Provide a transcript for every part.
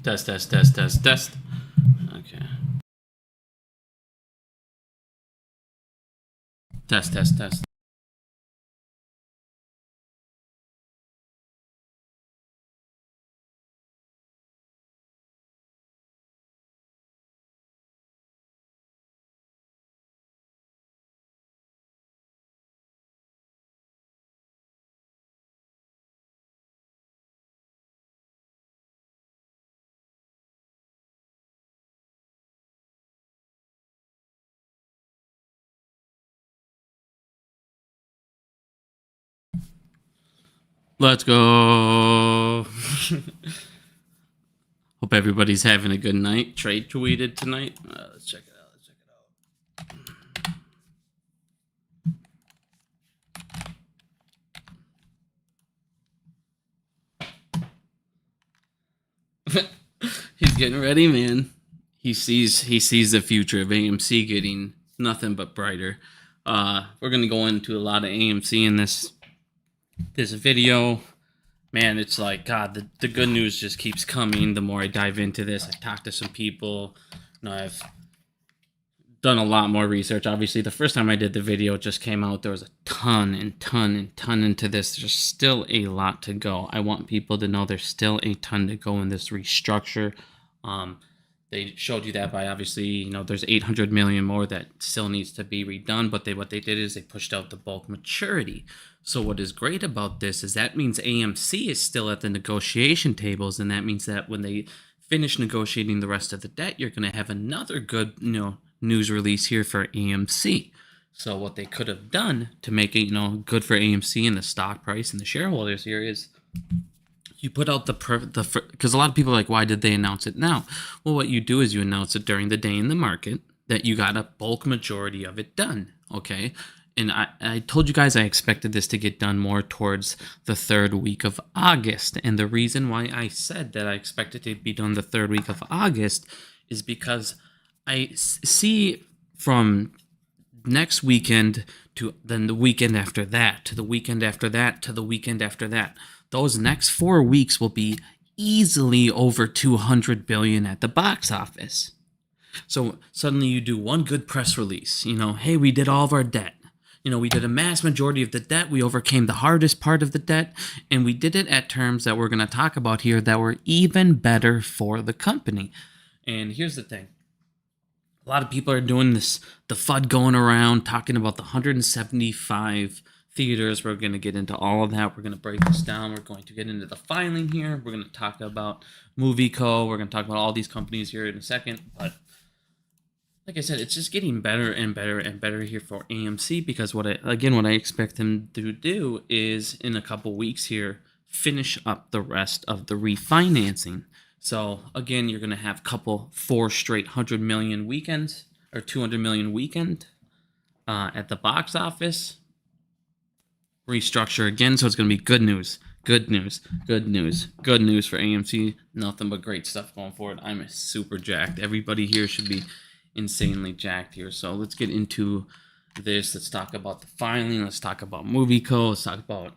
Test, test, test, test, test. Okay. Test, test, test. Let's go. Hope everybody's having a good night. Trade tweeted tonight. Let's check it out. Let's check it out. He's getting ready, man. He sees the future of AMC getting nothing but brighter. We're gonna go into a lot of AMC in this video. Man, it's like, God, the good news just keeps coming. The more I dive into this, I've talked to some people. I've done a lot more research. Obviously, the first time I did the video, it just came out. There was a ton into this. There's still a lot to go. I want people to know there's still a ton to go in this restructure. They showed you that by obviously, there's 800 million more that still needs to be redone. But what they did is they pushed out the bulk maturity. So what is great about this is that means AMC is still at the negotiation tables, and that means that when they finish negotiating the rest of the debt, you're going to have another good, news release here for AMC. So what they could have done to make it, good for AMC and the stock price and the shareholders here is you put out because a lot of people are like, why did they announce it now? Well, what you do is you announce it during the day in the market that you got a bulk majority of it done. Okay. And I told you guys I expected this to get done more towards the third week of August. And the reason why I said that I expected it to be done the third week of August is because I see from next weekend to then the weekend after that, to the weekend after that, to the weekend after that. Those next 4 weeks will be easily over 200 billion at the box office. So suddenly you do one good press release, hey, we did all of our debt. We did a mass majority of the debt. We overcame the hardest part of the debt, and we did it at terms that we're going to talk about here that were even better for the company. And here's the thing. A lot of people are doing this, the FUD going around, talking about the 175 theaters. We're going to get into all of that. We're going to break this down. We're going to get into the filing here. We're going to talk about Movie Co. We're going to talk about all these companies here in a second. But like I said, it's just getting better and better and better here for AMC because what I expect them to do is in a couple weeks here, finish up the rest of the refinancing. So again, you're going to have 4 straight 100 million weekends or 200 million weekend at the box office. Restructure again, so it's going to be good news for AMC. Nothing but great stuff going forward. I'm super jacked. Everybody here should be insanely jacked here. So let's get into this. Let's talk about the filing. Let's talk about Movie Co. Let's talk about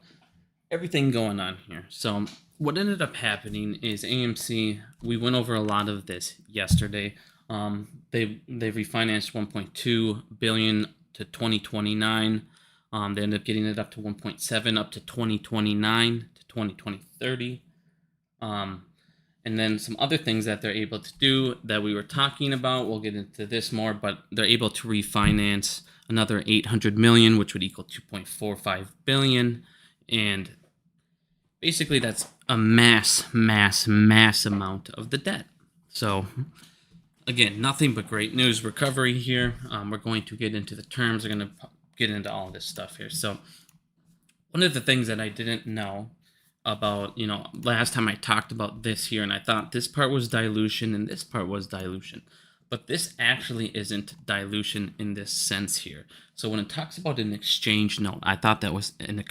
everything going on here. So what ended up happening is AMC, we went over a lot of this yesterday. They refinanced 1.2 billion to 2029. They ended up getting it up to 1.7 up to 2029 to 2030. And then some other things that they're able to do that we were talking about, we'll get into this more, but they're able to refinance another 800 million, which would equal 2.45 billion. And basically that's a mass amount of the debt. So again, nothing but great news recovery here. We're going to get into the terms. We're going to get into all this stuff here. So one of the things that I didn't know about, last time I talked about this here, and I thought this part was dilution and this part was dilution, but this actually isn't dilution in this sense here. So when it talks about an exchange note, I thought that was a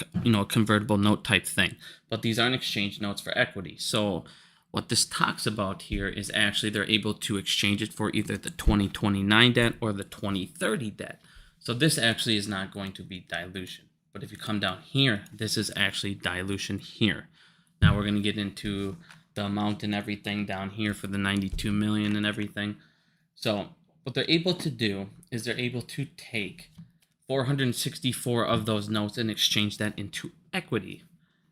convertible note type thing, but these aren't exchange notes for equity. So what this talks about here is actually they're able to exchange it for either the 2029 debt or the 2030 debt. So this actually is not going to be dilution. But if you come down here, this is actually dilution here. Now we're going to get into the amount and everything down here for the 92 million and everything. So what they're able to do is they're able to take 464 of those notes and exchange that into equity.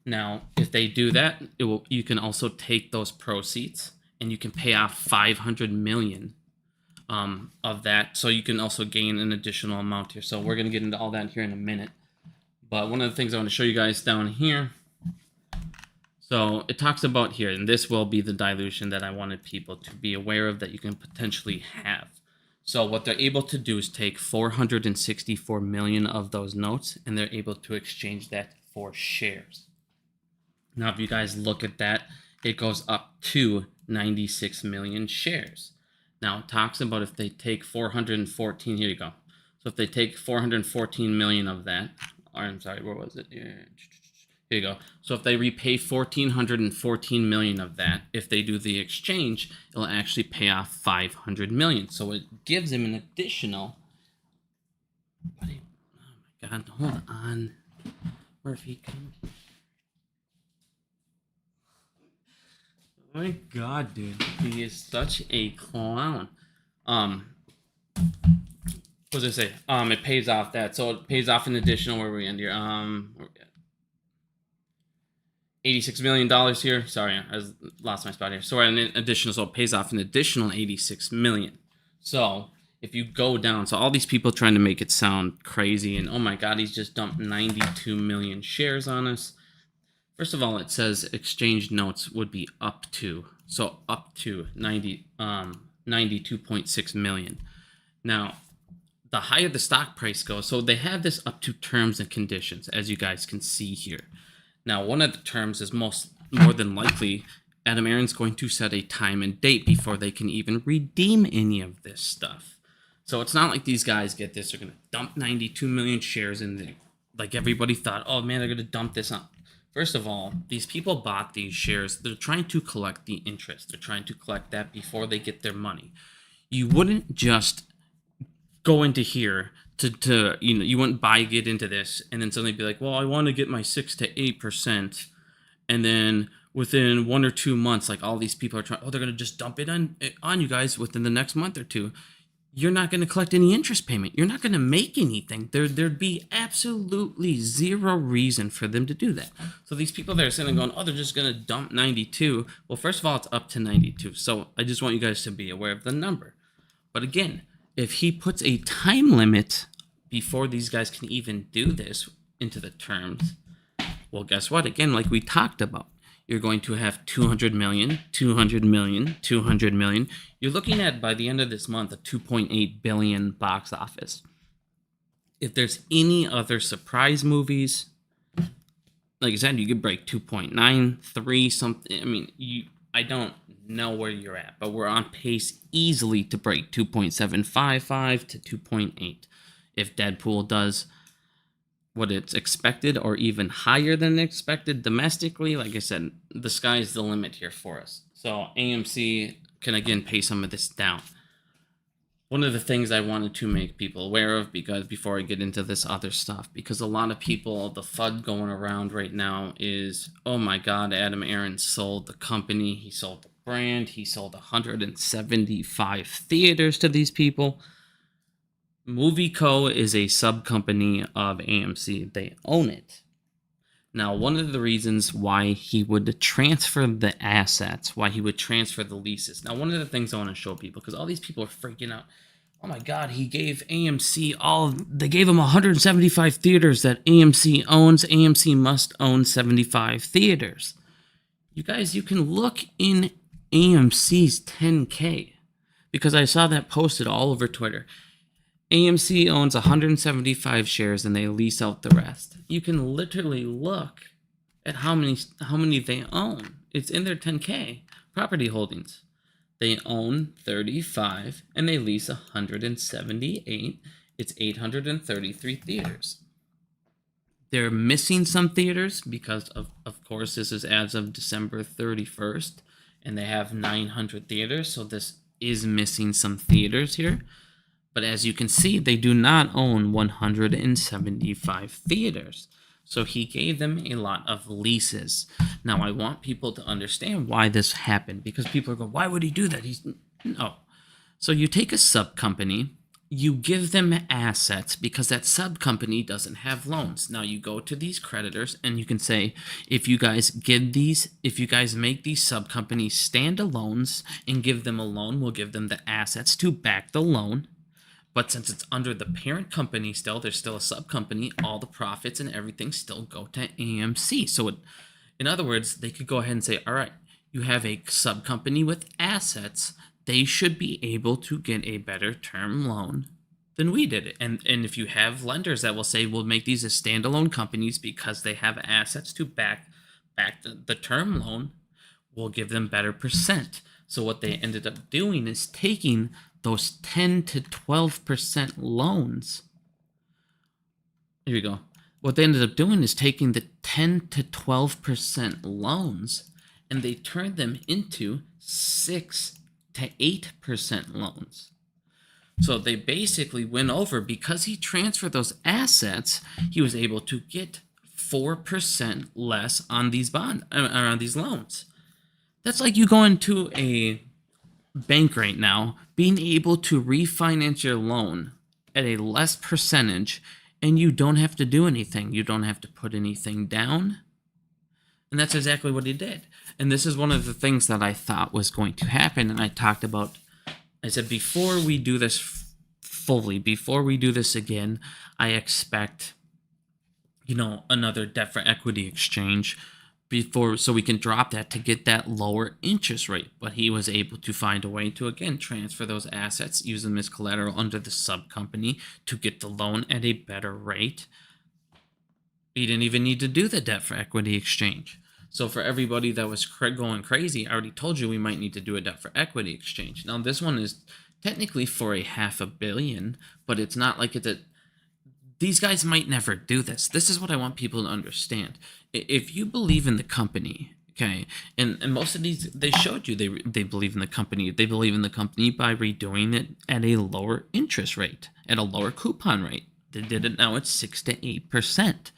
Now, if they do that, you can also take those proceeds and you can pay off 500 million of that. So you can also gain an additional amount here. So we're going to get into all that here in a minute. But one of the things I want to show you guys down here. So it talks about here, and this will be the dilution that I wanted people to be aware of that you can potentially have. So what they're able to do is take 464 million of those notes, and they're able to exchange that for shares. Now, if you guys look at that, it goes up to 96 million shares. Now, it talks about if they take 414, here you go. So if they take 414 million of that, or I'm sorry, where was it? Here you go. So if they repay 1,414 million of that, if they do the exchange, it'll actually pay off 500 million. So it gives them an additional. Oh my God! Hold on, Murphy. Oh my God, dude, he is such a clown. What does it say? It pays off that. So it pays off an additional. Where we end here? $86 million here. Sorry, I lost my spot here. So an additional, so it pays off an additional 86 million. So if you go down, so all these people trying to make it sound crazy and oh my God, he's just dumped 92 million shares on us. First of all, it says exchange notes would be up to 92.6 million. Now, the higher the stock price goes, so they have this up to terms and conditions, as you guys can see here. Now, one of the terms is more than likely Adam Aron's going to set a time and date before they can even redeem any of this stuff. So it's not like these guys get this, they're going to dump 92 million shares in there. Like everybody thought, oh man, they're going to dump this on. First of all, these people bought these shares. They're trying to collect the interest. They're trying to collect that before they get their money. You wouldn't just go into here to you wouldn't get into this and then suddenly be like, well, I want to get my 6 to 8%, and then within 1 or 2 months, like all these people are trying, they're going to just dump it on you guys within the next month or two. You're not going to collect any interest payment. You're not going to make anything. There'd be absolutely zero reason for them to do that. So these people that are sitting going, they're just going to dump 92. Well, first of all, it's up to 92. So I just want you guys to be aware of the number. But again, if he puts a time limit before these guys can even do this into the terms, well, guess what? Again, like we talked about, you're going to have 200 million, 200 million, 200 million. You're looking at, by the end of this month, a 2.8 billion box office. If there's any other surprise movies, like I said, you could break 2.93 something. I mean, I don't know where you're at, but we're on pace easily to break 2.755 to 2.8. If Deadpool does what it's expected or even higher than expected domestically, like I said, the sky's the limit here for us. So AMC can again pay some of this down. One of the things I wanted to make people aware of, because before I get into this other stuff, because a lot of people, the FUD going around right now is, oh my God, Adam Aron sold the company, he sold the brand, he sold 175 theaters to these people. Movie Co. is a sub-company of AMC. They own it. Now, one of the reasons why he would transfer the assets, why he would transfer the leases. Now, one of the things I want to show people, because all these people are freaking out. Oh my God, he gave AMC they gave him 175 theaters that AMC owns. AMC must own 75 theaters. You guys, you can look in AMC's 10K, because I saw that posted all over Twitter. AMC owns 175 shares and they lease out the rest. You can literally look at how many they own. It's in their 10K property holdings. They own 35 and they lease 178. It's 833 theaters. They're missing some theaters because of course this is as of December 31st and they have 900 theaters, so this is missing some theaters here. But as you can see, they do not own 175 theaters. So he gave them a lot of leases. Now I want people to understand why this happened, because people are going, why would he do that? No. So you take a sub company, you give them assets because that sub company doesn't have loans. Now you go to these creditors and you can say, if you guys make these sub companies standalones and give them a loan, we'll give them the assets to back the loan. But since it's under the parent company still, there's still a sub company, all the profits and everything still go to AMC. So in other words, they could go ahead and say, all right, you have a sub company with assets. They should be able to get a better term loan than we did. And if you have lenders that will say, we'll make these as standalone companies because they have assets to back the term loan, we'll give them better percent. So what they ended up doing is taking those 10 to 12% loans. Here we go. What they ended up doing is taking the 10 to 12% loans and they turned them into 6 to 8% loans. So they basically went over, because he transferred those assets, he was able to get 4% less on these loans. That's like you going to a bank right now, being able to refinance your loan at a less percentage, and you don't have to do anything. You don't have to put anything down. And that's exactly what he did. And this is one of the things that I thought was going to happen. And I talked about, I said, before we do this fully, before we do this again, I expect, another debt for equity exchange so we can drop that to get that lower interest rate. But he was able to find a way to, again, transfer those assets, use them as collateral under the sub company to get the loan at a better rate. He didn't even need to do the debt for equity exchange. So for everybody that was going crazy, I already told you we might need to do a debt for equity exchange. Now this one is technically for a $500 million, but it's not like these guys might never do this. This is what I want people to understand. If you believe in the company, okay, and most of these, they showed you they believe in the company. They believe in the company by redoing it at a lower interest rate, at a lower coupon rate. They did it now at 6 to 8%.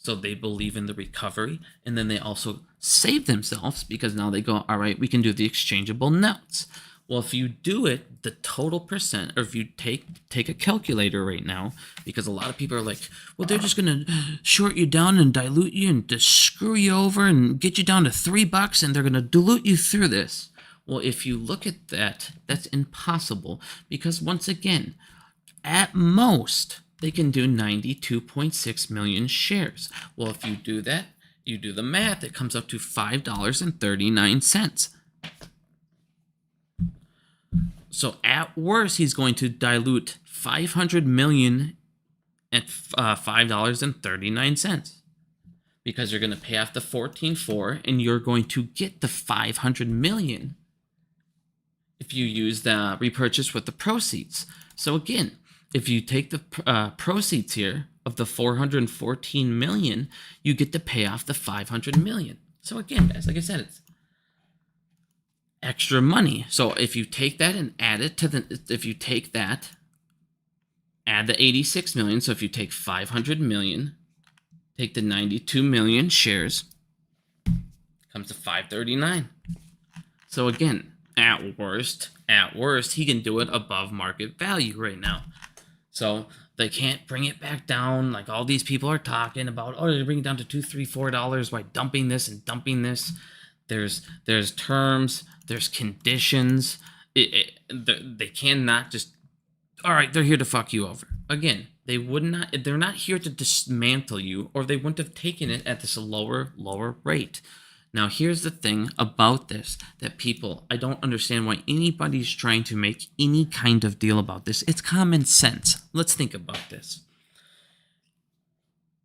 So they believe in the recovery, and then they also save themselves because now they go, all right, we can do the exchangeable notes. Well, if you do it, the total percent, or if you take a calculator right now, because a lot of people are like, well, they're just going to short you down and dilute you and just screw you over and get you down to $3, and they're going to dilute you through this. Well, if you look at that, that's impossible, because once again, at most, they can do 92.6 million shares. Well, if you do that, you do the math, it comes up to $5.39. So at worst, he's going to dilute 500 million at $5.39, because you're going to pay off the 14.4 and you're going to get the 500 million if you use the repurchase with the proceeds. So again, if you take the proceeds here of the 414 million, you get to pay off the 500 million. So again, guys, like I said, it's extra money. So if you take that and add it to add the 86 million. So if you take 500 million, take the 92 million shares, comes to 539. So again, at worst, he can do it above market value right now. So they can't bring it back down like all these people are talking about. Oh, they're bringing it down to $2, $3, $4 by dumping this and dumping this. There's terms, there's conditions. They cannot just, all right, they're here to fuck you over. Again, they're not here to dismantle you, or they wouldn't have taken it at this lower rate. Now, here's the thing about this that I don't understand why anybody's trying to make any kind of deal about this. It's common sense. Let's think about this.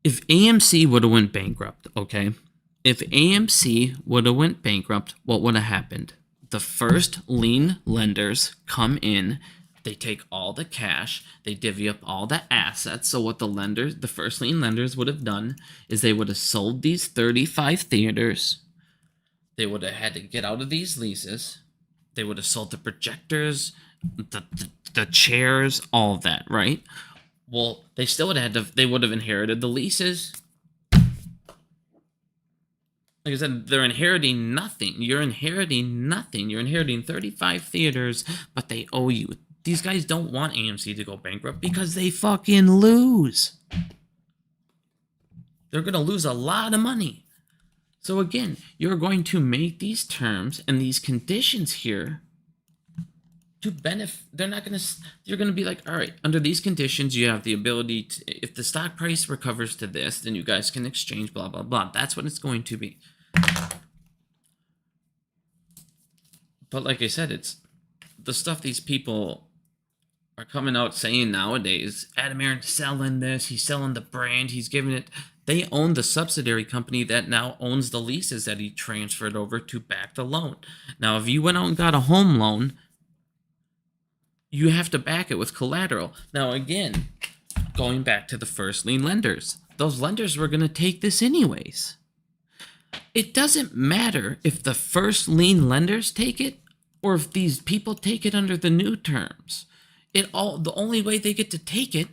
If AMC would have went bankrupt, okay? If AMC would have went bankrupt, what would have happened? The first lien lenders come in, they take all the cash, they divvy up all the assets. So what the first lien lenders would have done is they would have sold these 35 theaters. They would have had to get out of these leases. They would have sold the projectors, the chairs, all of that, right? Well, they still would have inherited the leases. like I said, they're inheriting nothing. You're inheriting nothing. You're inheriting 35 theaters, but they owe you. These guys don't want AMC to go bankrupt because they fucking lose. They're going to lose a lot of money. So again, you're going to make these terms and these conditions here to benefit. They're not going to, you're going to be like, all right, under these conditions, you have the ability to, if the stock price recovers to this, then you guys can exchange, blah, blah, blah. That's what it's going to be. But like I said, it's the stuff these people are coming out saying nowadays. Adam Aaron's selling this, he's selling the brand, he's giving it. They own the subsidiary company that now owns the leases that he transferred over to back the loan. Now, if you went out and got a home loan, you have to back it with collateral. Now, again, going back to the first lien lenders, those lenders were going to take this anyways. It doesn't matter if the first lien lenders take it or if these people take it under the new terms. The only way they get to take it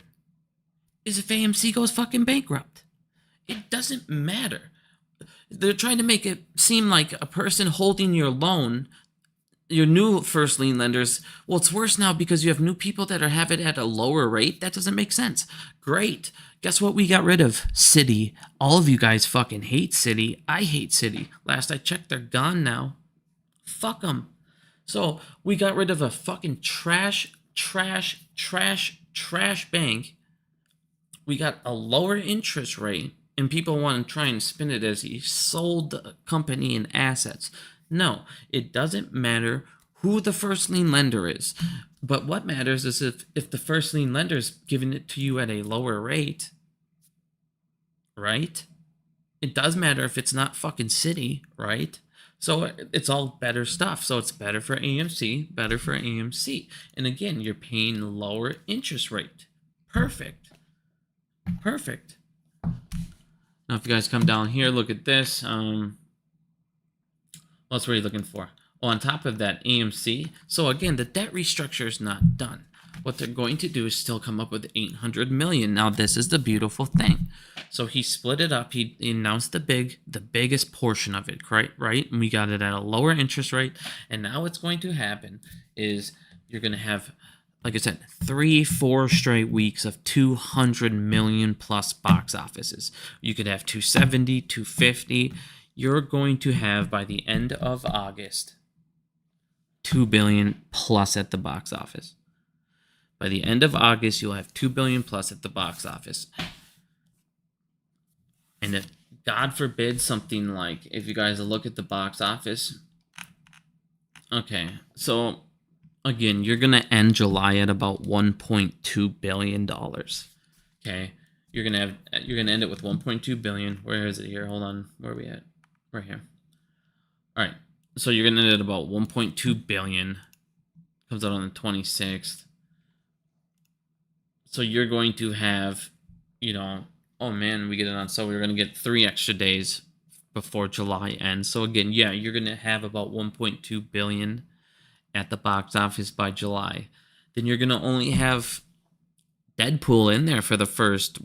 is if AMC goes fucking bankrupt. It doesn't matter. They're trying to make it seem like a person holding your loan, your new first lien lenders, well, it's worse now because you have new people that have it at a lower rate. That doesn't make sense. Great. Guess what we got rid of? Citi. All of you guys fucking hate Citi. I hate Citi. Last I checked, they're gone now. Fuck them. So we got rid of a fucking trash bank. We got a lower interest rate, and people want to try and spin it as he sold the company and assets. No, it doesn't matter who the first lien lender is. But what matters is if the first lien lender is giving it to you at a lower rate, right? It does matter if it's not fucking Citi, right? So it's all better stuff. So it's better for AMC, better for AMC. And again, you're paying lower interest rate. Perfect. Perfect. Now, if you guys come down here, look at this. What's what are you looking for? Well, on top of that, AMC. So again, the debt restructure is not done. What they're going to do is still come up with $800 million. Now, this is the beautiful thing. So he split it up. He announced the biggest portion of it, right? And we got it at a lower interest rate. And now what's going to happen is you're going to have, like I said, 3-4 straight weeks of 200 million plus box offices. You could have 270, 250. You're going to have, by the end of August, 2 billion plus at the box office. By the end of August, you'll have 2 billion plus at the box office. And if, God forbid, something like, if you guys look at the box office, okay, so again, you're going to end July at about $1.2 billion. Okay, you're going to end it with 1.2 billion. Where is it here? Hold on. Where are we at? Right here. All right. So you're going to end at about 1.2 billion. Comes out on the 26th. So you're going to have, oh man, we get it on. So we're going to get 3 extra days before July ends. So again, yeah, you're going to have about 1.2 billion at the box office by July. Then you're going to only have Deadpool in there for the first,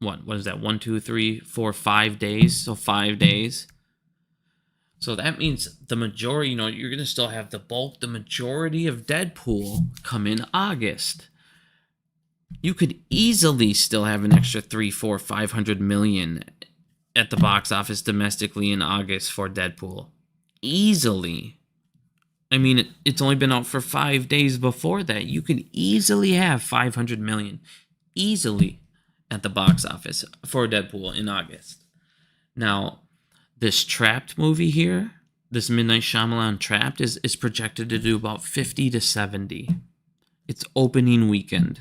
what is that? 1, 2, 3, 4, 5 days. So 5 days. So that means the majority, you're going to still have the majority of Deadpool come in August. You could easily still have an extra 3, 4, 500 million at the box office domestically in August for Deadpool. Easily. I mean, it's only been out for 5 days before that. You could easily have 500 million easily at the box office for Deadpool in August. Now, this Trapped movie here, this Midnight Shyamalan Trapped, is projected to do about 50 to 70. It's opening weekend.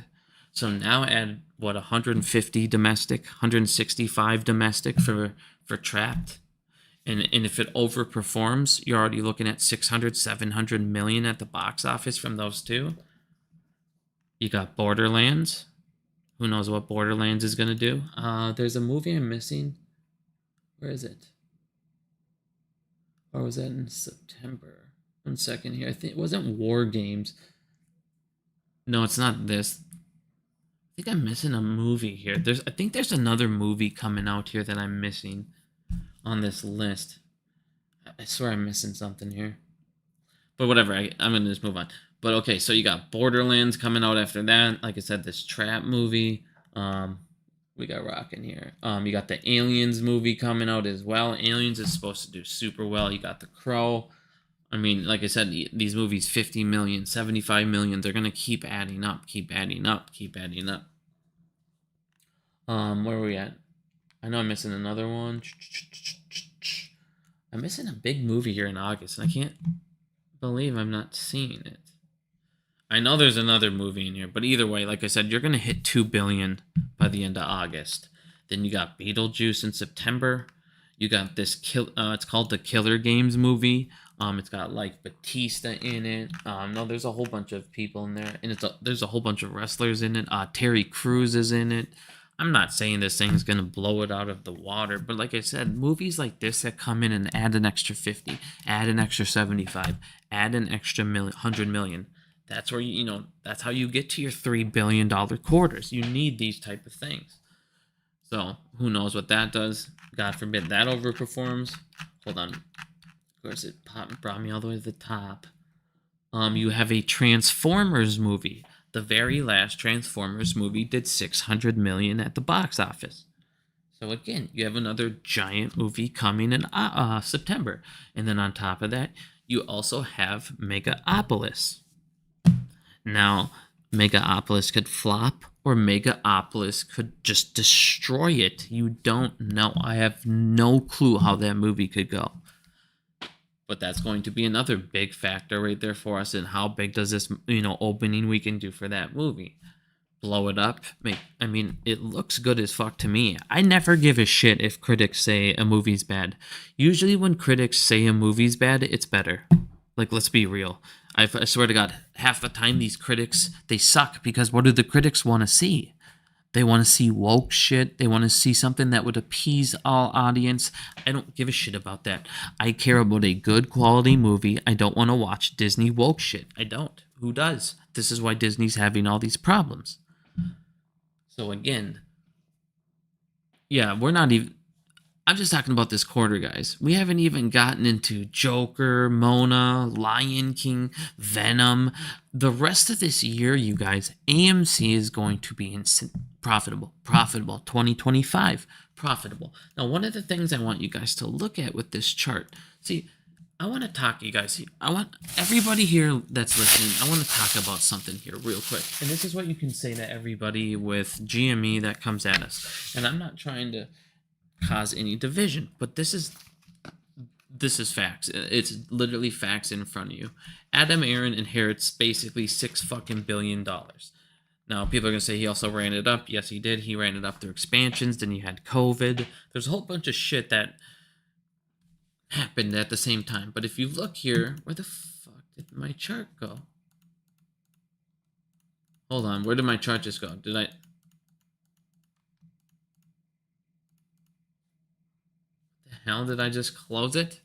So now add, 150 domestic, 165 domestic for Trapped. And if it overperforms, you're already looking at 600, 700 million at the box office from those two. You got Borderlands. Who knows what Borderlands is going to do? There's a movie I'm missing. Where is it? Or was that in September? 1 second here. I think it wasn't War Games. No, it's not this. I think I'm missing a movie here. I think there's another movie coming out here that I'm missing on this list. I swear I'm missing something here. But whatever, I'm going to just move on. But okay, so you got Borderlands coming out after that. Like I said, this Trap movie. We got rocking here. You got the Aliens movie coming out as well. Aliens is supposed to do super well. You got The Crow. I mean, like I said, these movies 50 million, 75 million, they're going to keep adding up, keep adding up, keep adding up. Where are we at? I know I'm missing another one. I'm missing a big movie here in August, and I can't believe I'm not seeing it. I know there's another movie in here, but either way, like I said, you're going to hit 2 billion by the end of August. Then you got Beetlejuice in September. You got this it's called the Killer Games movie. It's got like Batista in it. No, there's a whole bunch of people in there, and there's a whole bunch of wrestlers in it. Terry Crews is in it. I'm not saying this thing's gonna blow it out of the water, but like I said, movies like this that come in and add an extra 50, add an extra 75, add an extra 100 million. That's where that's how you get to your $3 billion quarters. You need these type of things. So who knows what that does? God forbid that overperforms. Hold on. Of course, it brought me all the way to the top. You have a Transformers movie. The very last Transformers movie did 600 million at the box office. So again, you have another giant movie coming in September. And then on top of that, you also have Megapolis. Now, Megapolis could flop or Megapolis could just destroy it. You don't know. I have no clue how that movie could go. But that's going to be another big factor right there for us. And how big does this, opening weekend do for that movie? Blow it up? I mean, it looks good as fuck to me. I never give a shit if critics say a movie's bad. Usually when critics say a movie's bad, it's better. Like, let's be real. I swear to God, half the time these critics, they suck because what do the critics want to see? They want to see woke shit. They want to see something that would appease all audience. I don't give a shit about that. I care about a good quality movie. I don't want to watch Disney woke shit. I don't. Who does? This is why Disney's having all these problems. So again, yeah, we're not even... I'm just talking about this quarter, guys. We haven't even gotten into Joker, Mona, Lion King, Venom. The rest of this year, you guys, AMC is going to be profitable. 2025, profitable. Now, one of the things I want you guys to look at with this chart, see, I want to talk, you guys. I want everybody here that's listening, I want to talk about something here real quick. And this is what you can say to everybody with GME that comes at us. And I'm not trying to cause any division, but this is facts. It's literally facts in front of you. Adam Aaron inherits basically $6 billion. Now people are gonna say he also ran it up. Yes, he did. He ran it up through expansions. Then you had COVID. There's a whole bunch of shit that happened at the same time. But if you look here, where the fuck did my chart go? Hold on, where did my chart just go? Did I... hell did I just close it?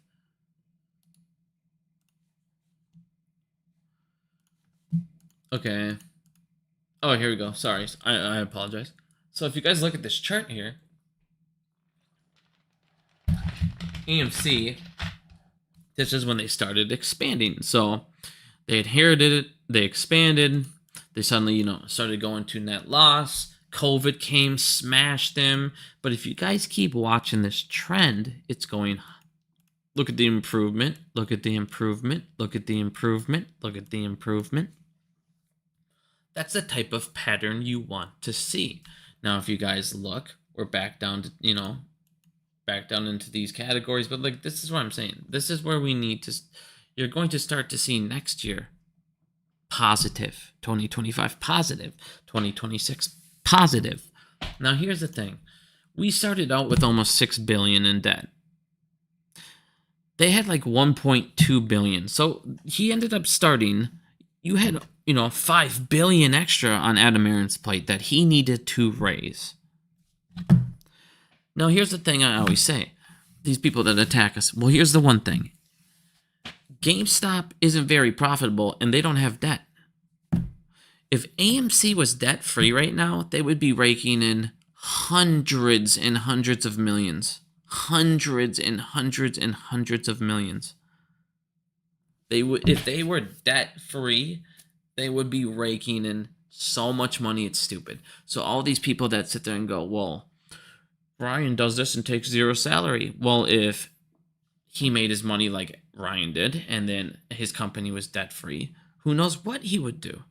Okay. Oh, here we go. Sorry. I apologize. So if you guys look at this chart here, AMC, this is when they started expanding. So they inherited it, they expanded, they suddenly, started going to net loss. COVID came, smashed them. But if you guys keep watching this trend, it's going, look at the improvement, look at the improvement, look at the improvement, look at the improvement. That's the type of pattern you want to see. Now, if you guys look, we're back down to, back down into these categories. But like, this is what I'm saying. This is where we need to, you're going to start to see next year positive, 2025 positive, 2026 positive. Now here's the thing. We started out with almost $6 billion in debt. They had like 1.2 billion. So he ended up starting, you had, $5 billion extra on Adam Aaron's plate that he needed to raise. Now here's the thing I always say. These people that attack us. Well, here's the one thing. GameStop isn't very profitable and they don't have debt. If AMC was debt-free right now, they would be raking in hundreds and hundreds of millions. hundreds and hundreds and hundreds of millions. They would, if they were debt free, they would be raking in so much money. It's stupid. So all these people that sit there and go, well, Ryan does this and takes zero salary. Well, if he made his money like Ryan did, and then his company was debt free, who knows what he would do?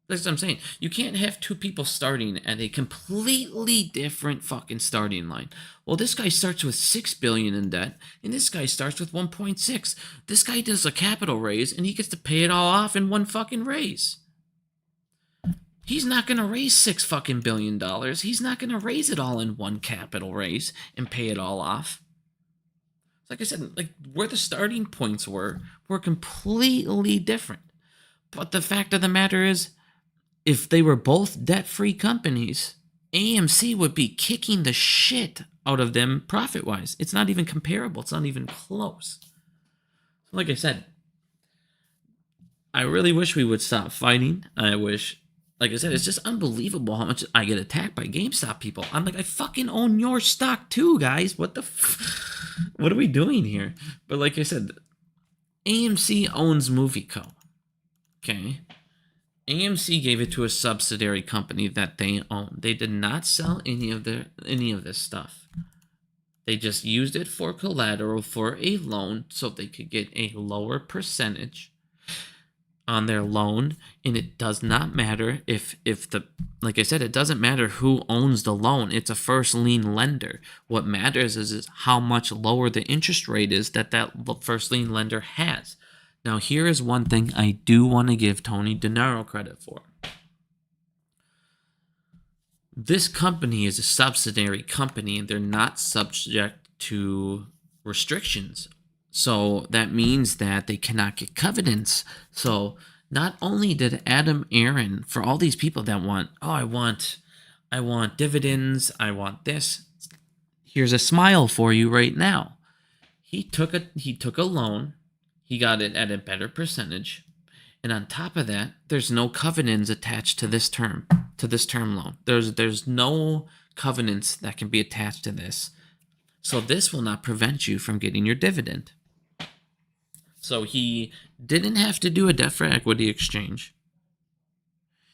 That's what I'm saying. You can't have two people starting at a completely different fucking starting line. Well, this guy starts with $6 billion in debt, and this guy starts with 1.6. This guy does a capital raise, and he gets to pay it all off in one fucking raise. He's not gonna raise $6 billion. He's not gonna raise it all in one capital raise and pay it all off. Like I said, like where the starting points were completely different. But the fact of the matter is, if they were both debt-free companies, AMC would be kicking the shit out of them profit-wise. It's not even comparable. It's not even close. So like I said, I really wish we would stop fighting. I wish, like I said, it's just unbelievable how much I get attacked by GameStop people. I'm like, I fucking own your stock too, guys. What the what are we doing here? But like I said, AMC owns Movie Co. Okay? AMC gave it to a subsidiary company that they own. They did not sell any of this stuff. They just used it for collateral for a loan so they could get a lower percentage on their loan. And it does not matter if the, like I said, it doesn't matter who owns the loan. It's a first lien lender. What matters is how much lower the interest rate is that first lien lender has. Now, here is one thing I do want to give Tony DeNaro credit for. This company is a subsidiary company, and they're not subject to restrictions. So that means that they cannot get covenants. So not only did Adam Aaron, for all these people that want, oh, I want dividends, I want this. Here's a smile for you right now. He took a loan. He got it at a better percentage. And on top of that, there's no covenants attached to this term loan. There's no covenants that can be attached to this. So this will not prevent you from getting your dividend. So he didn't have to do a debt for equity exchange.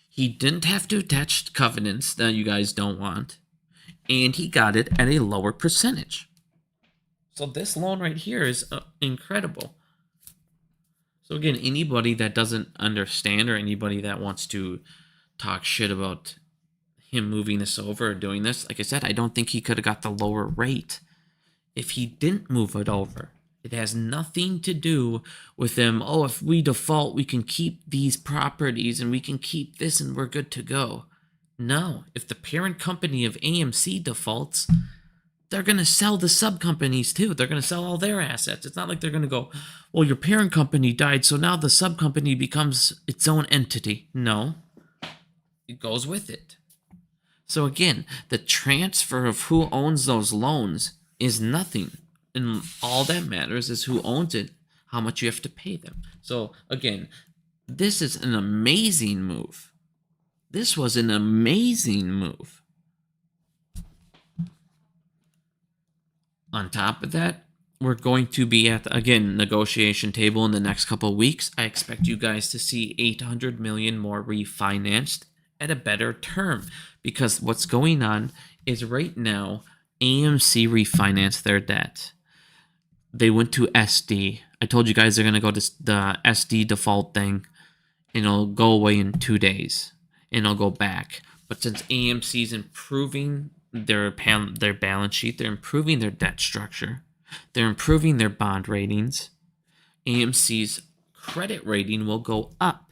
He didn't have to attach covenants that you guys don't want. And he got it at a lower percentage. So this loan right here is incredible. So again, anybody that doesn't understand or anybody that wants to talk shit about him moving this over or doing this, like I said, I don't think he could have got the lower rate if he didn't move it over. It has nothing to do with them, oh, if we default, we can keep these properties and we can keep this and we're good to go. No, if the parent company of AMC defaults, they're going to sell the sub-companies too. They're going to sell all their assets. It's not like they're going to go, well, your parent company died, so now the sub-company becomes its own entity. No, it goes with it. So again, the transfer of who owns those loans is nothing. And all that matters is who owns it, how much you have to pay them. So again, this is an amazing move. This was an amazing move. On top of that, we're going to be at, again, negotiation table in the next couple of weeks. I expect you guys to see $800 million more refinanced at a better term, because what's going on is right now, AMC refinanced their debt. They went to SD. I told you guys they're going to go to the SD default thing, and it'll go away in 2 days, and it'll go back. But since AMC's improving their balance sheet, they're improving their debt structure, they're improving their bond ratings, AMC's credit rating will go up.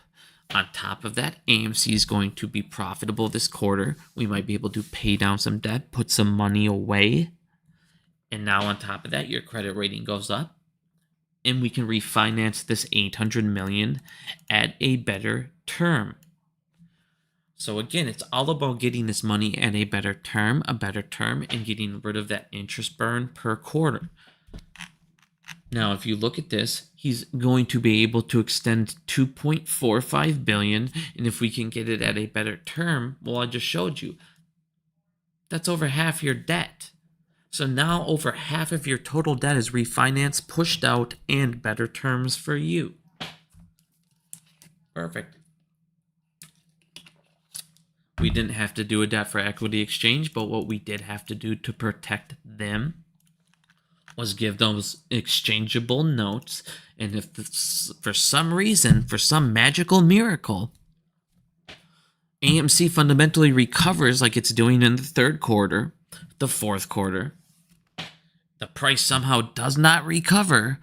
On top of that, AMC is going to be profitable this quarter. We might be able to pay down some debt, put some money away, and now on top of that, your credit rating goes up, and we can refinance this $800 million at a better term. So again, it's all about getting this money at a better term, and getting rid of that interest burn per quarter. Now, if you look at this, he's going to be able to extend $2.45 billion, and if we can get it at a better term, well, I just showed you, that's over half your debt. So now over half of your total debt is refinanced, pushed out, and better terms for you. Perfect. We didn't have to do a debt for equity exchange, but what we did have to do to protect them was give those exchangeable notes. And if for some reason, for some magical miracle, AMC fundamentally recovers like it's doing in the third quarter, the fourth quarter, the price somehow does not recover,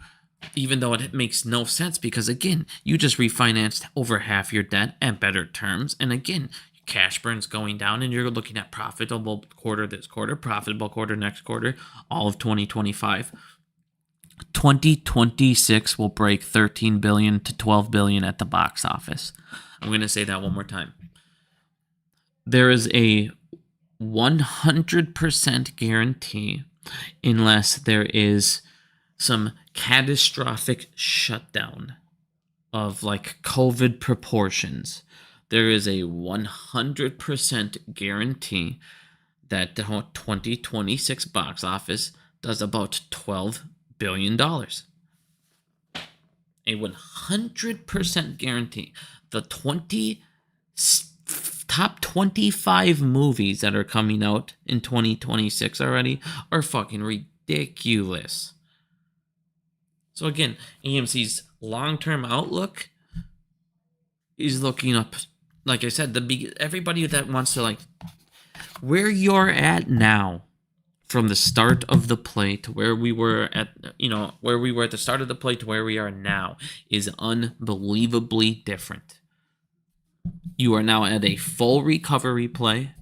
even though it makes no sense because, again, you just refinanced over half your debt at better terms. And again, cash burn's going down and you're looking at profitable quarter this quarter, profitable quarter next quarter, all of 2025. 2026 will break 13 billion to 12 billion at the box office. I'm going to say that one more time. There is a 100% guarantee, unless there is some catastrophic shutdown of like COVID proportions, there is a 100% guarantee that the 2026 box office does about $12 billion. A 100% guarantee. The top 25 movies that are coming out in 2026 already are fucking ridiculous. So again, AMC's long-term outlook is looking up. Like I said, everybody that wants to, like, where you're at now, from the start of the play to where we were at, where we were at the start of the play to where we are now, is unbelievably different. You are now at a full recovery play.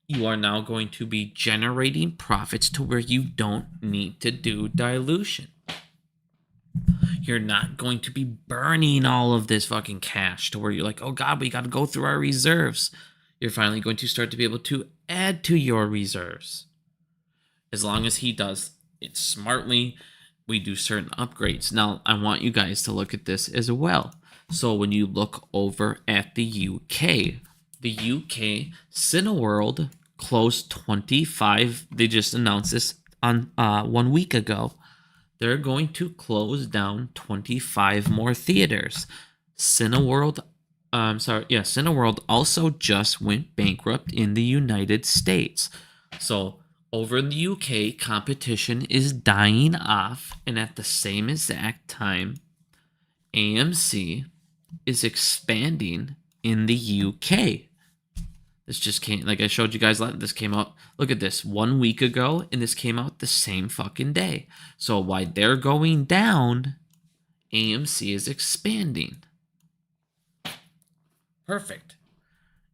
You are now going to be generating profits to where you don't need to do dilution. You're not going to be burning all of this fucking cash to where you're like, oh God, we got to go through our reserves. You're finally going to start to be able to add to your reserves. As long as he does it smartly, we do certain upgrades. Now, I want you guys to look at this as well. So when you look over at the UK Cineworld closed 25. They just announced this on 1 week ago. They're going to close down 25 more theaters. Cineworld also just went bankrupt in the United States. So over in the UK, competition is dying off, and at the same exact time, AMC is expanding in the UK. This just came, like I showed you guys, this came out, look at this, 1 week ago, and this came out the same fucking day. So while they're going down, AMC is expanding. Perfect.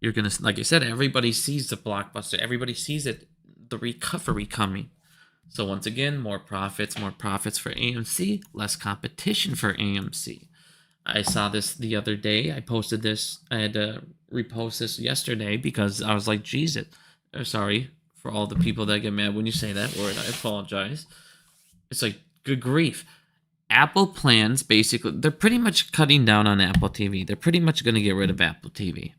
You're going to, like I said, everybody sees the blockbuster. Everybody sees it, the recovery coming. So once again, more profits for AMC, less competition for AMC. I saw this the other day. I posted this. I had to repost this yesterday because I was like, geez, sorry for all the people that get mad when you say that word. I apologize. It's like, good grief. Apple plans, basically, they're pretty much cutting down on Apple TV. They're pretty much going to get rid of Apple TV.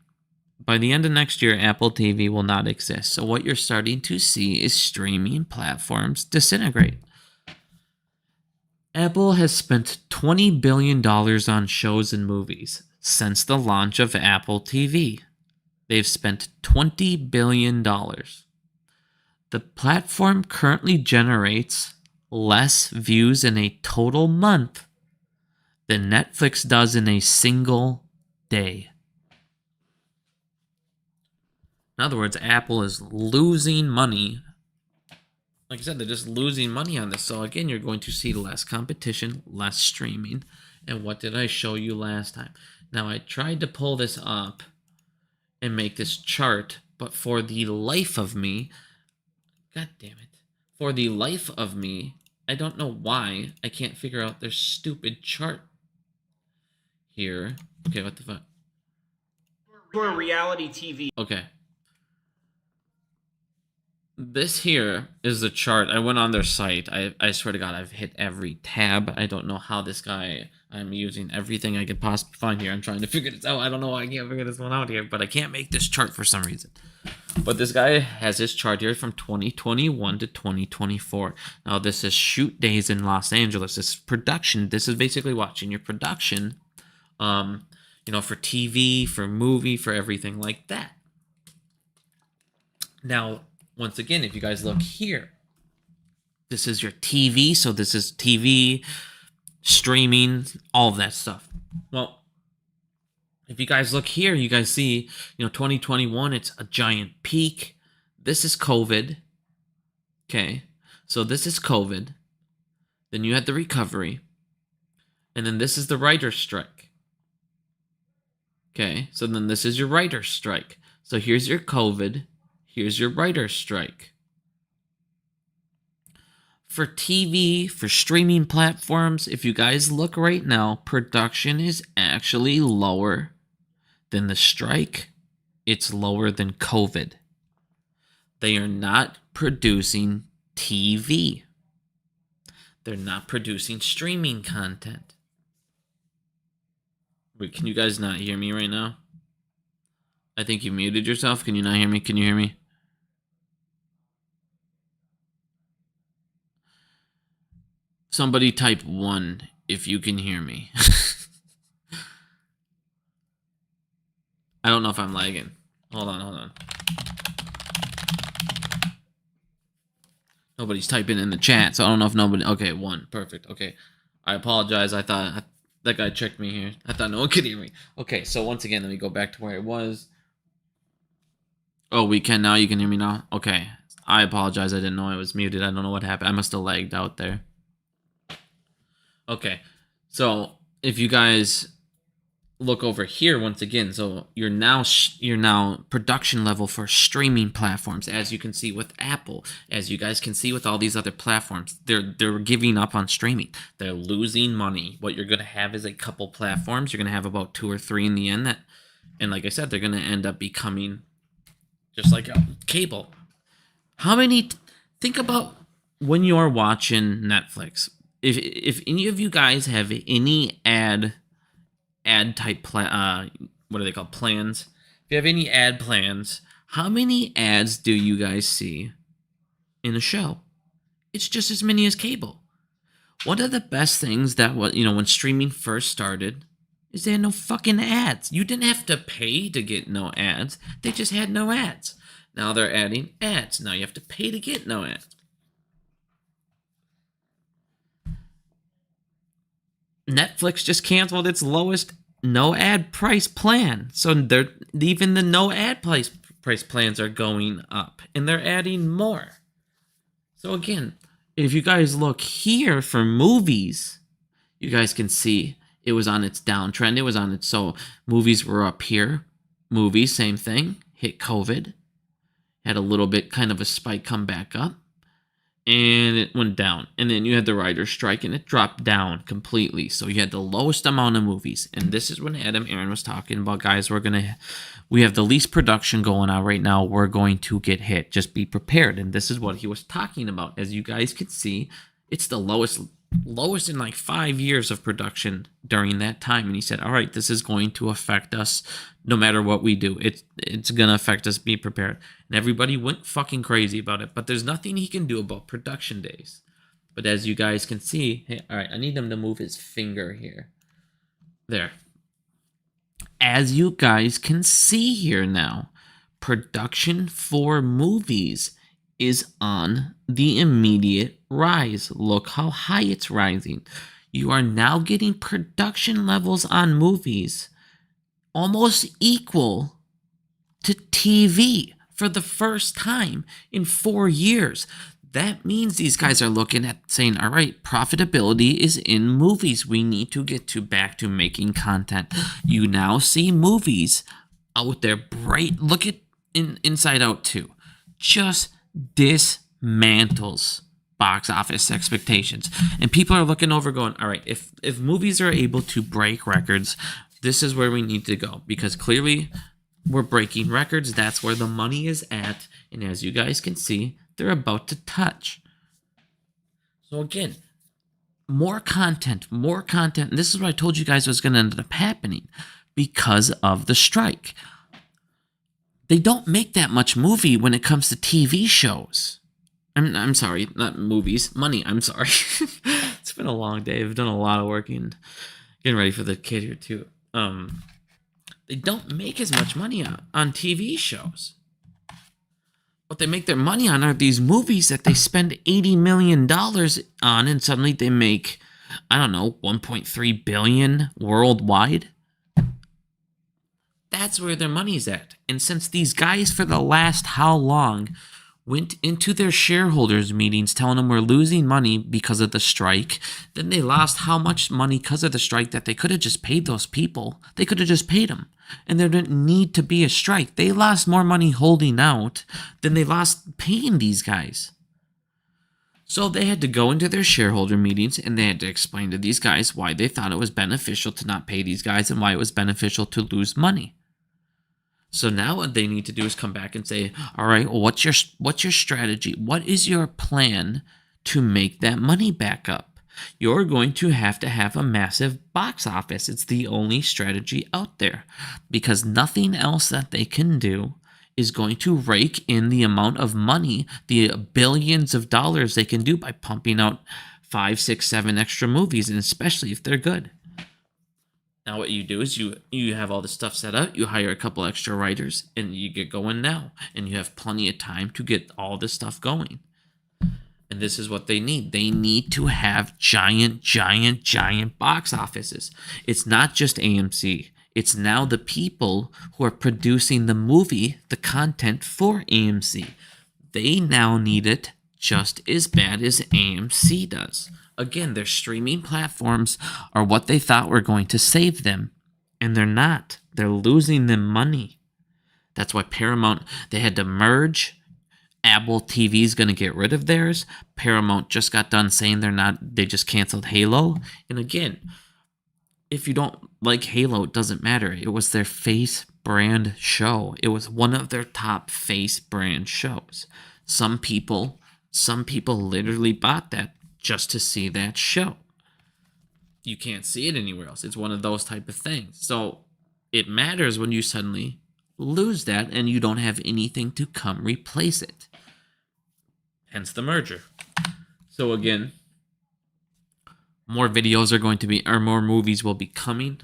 By the end of next year, Apple TV will not exist. So what you're starting to see is streaming platforms disintegrate. Apple has spent $20 billion on shows and movies since the launch of Apple TV. They've spent $20 billion. The platform currently generates less views in a total month than Netflix does in a single day. In other words, Apple is losing money. Like I said, they're just losing money on this. So again, you're going to see less competition, less streaming. And what did I show you last time? Now, I tried to pull this up and make this chart, but for the life of me, God damn it, for the life of me, I don't know why I can't figure out their stupid chart here. Okay, what the fuck? For reality TV. Okay. This here is the chart. I went on their site. I swear to God, I've hit every tab. I don't know how this guy, I'm using everything I could possibly find here. I'm trying to figure this out. I don't know why I can't figure this one out here, but I can't make this chart for some reason. But this guy has his chart here from 2021 to 2024. Now, this is shoot days in Los Angeles. This is production. This is basically watching your production, for TV, for movie, for everything like that. Now, once again, if you guys look here, this is your TV. So this is TV, streaming, all of that stuff. Well, if you guys look here, you guys see, 2021, it's a giant peak. This is COVID. Okay. So this is COVID. Then you had the recovery. And then this is the writer's strike. Okay. So then this is your writer's strike. So here's your COVID. Here's your writer's strike. For TV, for streaming platforms, if you guys look right now, production is actually lower than the strike. It's lower than COVID. They are not producing TV. They're not producing streaming content. Wait, can you guys not hear me right now? I think you muted yourself. Can you not hear me? Can you hear me? Somebody type 1 if you can hear me. I don't know if I'm lagging. Hold on. Nobody's typing in the chat, so I don't know if nobody... Okay, 1. Perfect. Okay. I apologize. I thought that guy checked me here. I thought no one could hear me. Okay, so once again, let me go back to where it was. Oh, we can now? You can hear me now? Okay. I apologize. I didn't know I was muted. I don't know what happened. I must have lagged out there. Okay. So, if you guys look over here once again, so you're now production level for streaming platforms, as you can see with Apple, as you guys can see with all these other platforms. They're giving up on streaming. They're losing money. What you're going to have is a couple platforms. You're going to have about 2 or 3 in the end and like I said, they're going to end up becoming just like cable. Think about when you're watching Netflix. If any of you guys have any ad type what are they called, plans? If you have any ad plans, how many ads do you guys see in a show? It's just as many as cable. One of the best things that when streaming first started is they had no fucking ads. You didn't have to pay to get no ads. They just had no ads. Now they're adding ads. Now you have to pay to get no ads. Netflix just canceled its lowest no ad price plan. So even the no ad price plans are going up, and they're adding more. So again, if you guys look here for movies, you guys can see it was on its downtrend. So movies were up here. Movies, same thing. Hit COVID. Had a little bit kind of a spike, come back up. And it went down. And then you had the writer's strike, and it dropped down completely. So you had the lowest amount of movies. And this is when Adam Aaron was talking about, guys, we have the least production going on right now. We're going to get hit. Just be prepared. And this is what he was talking about. As you guys can see, it's the lowest in like 5 years of production during that time. And he said, all right, this is going to affect us no matter what we do. It's going to affect us. Be prepared. And everybody went fucking crazy about it. But there's nothing he can do about production days. But as you guys can see, hey, all right, I need him to move his finger here. There. As you guys can see here now, production for movies is on the immediate rise. Look how high it's rising. You are now getting production levels on movies almost equal to TV for the first time in 4 years. That means these guys are looking at saying, all right, profitability is in movies. We need to get back to making content. You now see movies out there bright. Look at Inside Out 2. Just dismantles box office expectations. And people are looking over going, all right, if movies are able to break records, this is where we need to go. Because clearly we're breaking records. That's where the money is at. And as you guys can see, they're about to touch. So again, more content. And this is what I told you guys was going to end up happening because of the strike. They don't make that much movie when it comes to TV shows. I'm sorry, not movies, money. I'm sorry. It's been a long day. I've done a lot of work and getting ready for the kid here too. They don't make as much money on TV shows. What they make their money on are these movies that they spend $80 million on, and suddenly they make, I don't know, $1.3 billion worldwide. That's where their money's at. And since these guys for the last how long went into their shareholders meetings telling them we're losing money because of the strike, then they lost how much money because of the strike that they could have just paid those people. They could have just paid them. And there didn't need to be a strike. They lost more money holding out than they lost paying these guys. So they had to go into their shareholder meetings and they had to explain to these guys why they thought it was beneficial to not pay these guys and why it was beneficial to lose money. So now what they need to do is come back and say, all right, well, what's your strategy? What is your plan to make that money back up? You're going to have a massive box office. It's the only strategy out there because nothing else that they can do is going to rake in the amount of money, the billions of dollars they can do by pumping out 5, 6, 7 extra movies, and especially if they're good. Now what you do is you have all this stuff set up, you hire a couple extra writers, and you get going now. And you have plenty of time to get all this stuff going. And this is what they need. They need to have giant box offices. It's not just AMC. It's now the people who are producing the movie, the content for AMC. They now need it just as bad as AMC does. Again, their streaming platforms are what they thought were going to save them, and they're not. They're losing them money. That's why Paramount, they had to merge. Apple TV is going to get rid of theirs. Paramount just got done saying they just canceled Halo. And again, if you don't like Halo, it doesn't matter. It was their face brand show. It was one of their top face brand shows. Some people literally bought that just to see that show. You can't see it anywhere else. It's one of those type of things. So it matters when you suddenly lose that and you don't have anything to come replace it. Hence the merger. So again, more videos are going to be, or more movies will be coming.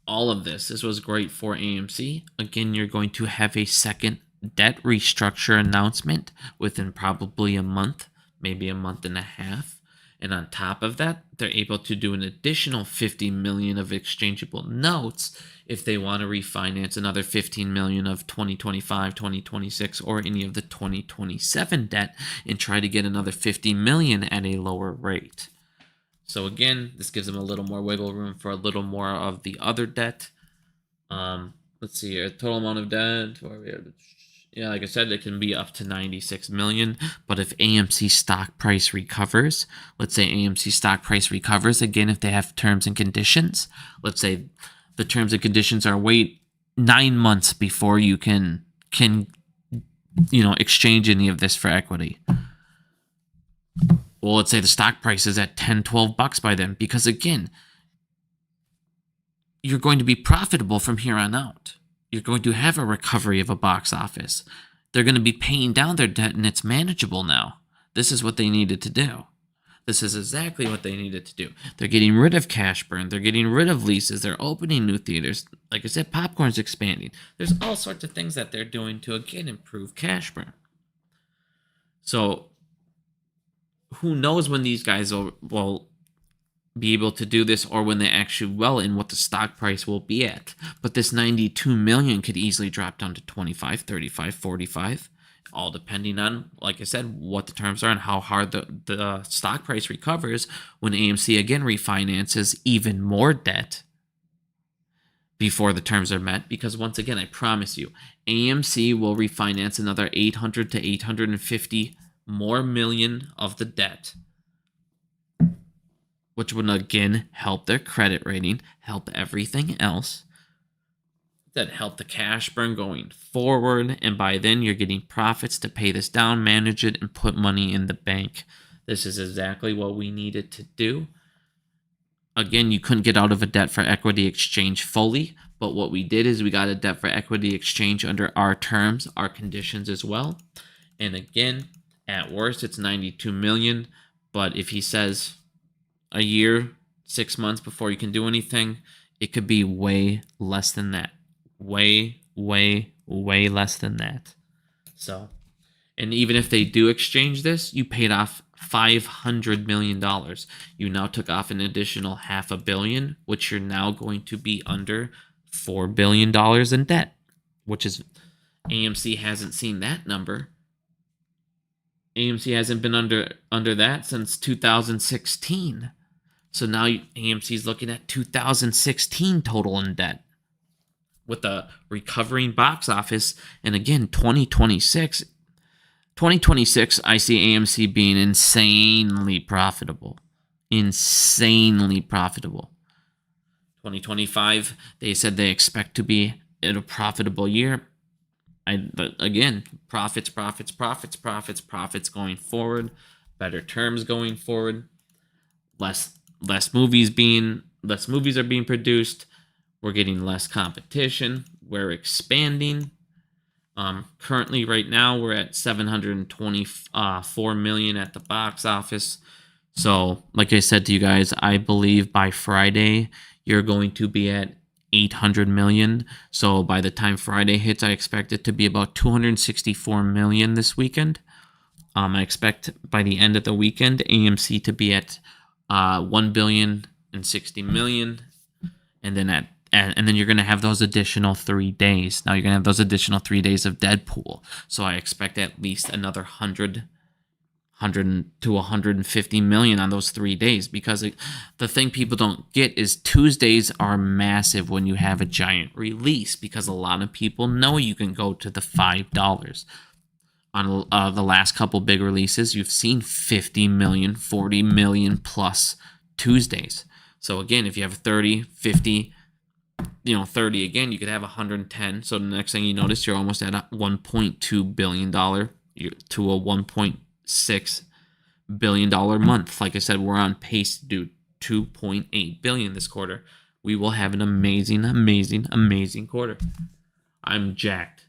All of this was great for AMC. Again, you're going to have a second debt restructure announcement within probably a month, maybe a month and a half. And on top of that, they're able to do an additional $50 million of exchangeable notes if they want to refinance another $15 million of 2025, 2026, or any of the 2027 debt and try to get another $50 million at a lower rate. So again, this gives them a little more wiggle room for a little more of the other debt. Let's see here, total amount of debt. Yeah, like I said, it can be up to $96 million. But if AMC stock price recovers, let's say AMC stock price recovers again, if they have terms and conditions, let's say the terms and conditions are wait 9 months before you can exchange any of this for equity. Well, let's say the stock price is at $10-12 by then, because again, you're going to be profitable from here on out. You're going to have a recovery of a box office. They're going to be paying down their debt and it's manageable now. This is what they needed to do. This is exactly what they needed to do. They're getting rid of cash burn. They're getting rid of leases. They're opening new theaters. Like I said, popcorn's expanding. There's all sorts of things that they're doing to, again, improve cash burn. So who knows when these guys will be able to do this, or when they actually will, and what the stock price will be at. But this $92 million could easily drop down to 25, 35, 45, all depending on, like I said, what the terms are and how hard the stock price recovers when AMC again refinances even more debt before the terms are met. Because once again, I promise you, AMC will refinance another 800 to 850 more million of the debt, which would again help their credit rating, help everything else, that help the cash burn going forward. And by then you're getting profits to pay this down, manage it, and put money in the bank. This is exactly what we needed to do. Again, you couldn't get out of a debt for equity exchange fully, But what we did is we got a debt for equity exchange under our terms, our conditions as well. And again, at worst, it's 92 million. But if he says a year, 6 months before you can do anything, it could be way less than that. Way less than that. So, and even if they do exchange this, you paid off $500 million. You now took off an additional $500 million, which you're now going to be under $4 billion in debt, which is, AMC hasn't seen that number. AMC hasn't been under that since 2016. So now AMC is looking at 2016 total in debt with a recovering box office. And again, 2026, I see AMC being insanely profitable. 2025, they said they expect to be in a profitable year. But again, profits going forward, better terms going forward, less movies are being produced. We're getting less competition. We're expanding. Currently, right now, we're at 724 million at the box office. So, like I said to you guys, I believe by Friday you're going to be at 800 million. So by the time Friday hits, I expect it to be about 264 million this weekend. I expect by the end of the weekend, AMC to be at 1,060 million, and then and then you're going to have those additional 3 days. Now you're going to have those additional 3 days of Deadpool. So I expect at least another 100 to 150 million on those 3 days, because the thing people don't get is Tuesdays are massive when you have a giant release, because a lot of people know you can go to the $5. On the last couple big releases, you've seen 50 million, 40 million plus Tuesdays. So again, if you have 30, 50, 30 again, you could have 110. So the next thing you notice, you're almost at a $1.2 billion to a $1.6 billion month. Like I said, we're on pace to do 2.8 billion this quarter. We will have an amazing quarter. I'm jacked.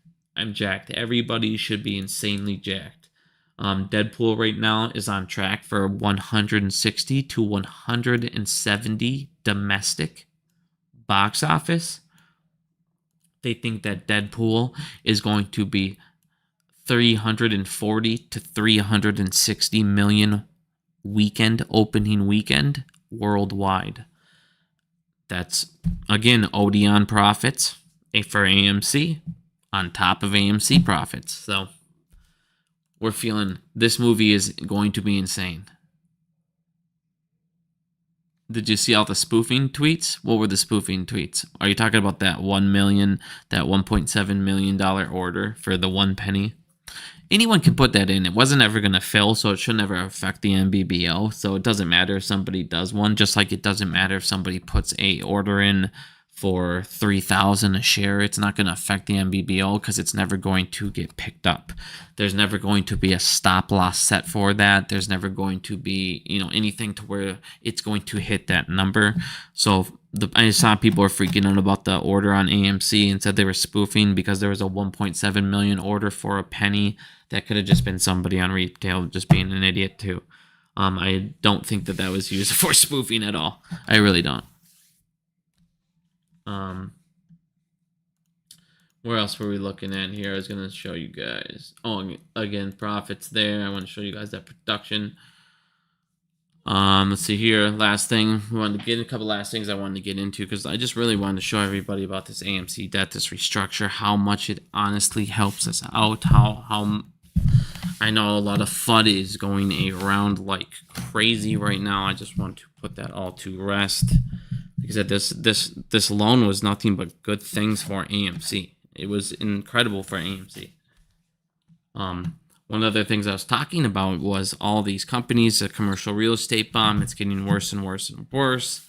Everybody should be insanely jacked. Deadpool right now is on track for 160 to 170 domestic box office. They think that Deadpool is going to be 340 to 360 million opening weekend worldwide. That's, again, Odeon profits for AMC on top of AMC profits. So we're feeling this movie is going to be insane. Did you see all the spoofing tweets? What were the spoofing tweets? Are you talking about that $1.7 million order for the 1 penny? Anyone can put that in. It wasn't ever going to fill, so it should never affect the MBBO. So it doesn't matter if somebody does one, just like it doesn't matter if somebody puts a order in for $3,000 a share. It's not going to affect the MBBO because it's never going to get picked up. There's never going to be a stop loss set for that. There's never going to be, anything to where it's going to hit that number. So I saw people were freaking out about the order on AMC and said they were spoofing because there was a 1.7 million order for a penny. That could have just been somebody on retail just being an idiot too. I don't think that was used for spoofing at all. I really don't. Where else were we looking at here? I was going to show you guys. Oh, again, profits there. I want to show you guys that production. Let's see here. Last thing. We wanted to get a couple last things I wanted to get into because I just really wanted to show everybody about this AMC debt, this restructure, how much it honestly helps us out. How I know a lot of FUD is going around like crazy right now. I just want to put that all to rest. Like I said, this loan was nothing but good things for AMC. It was incredible for AMC. One of the things I was talking about was all these companies, the commercial real estate bomb. It's getting worse and worse and worse.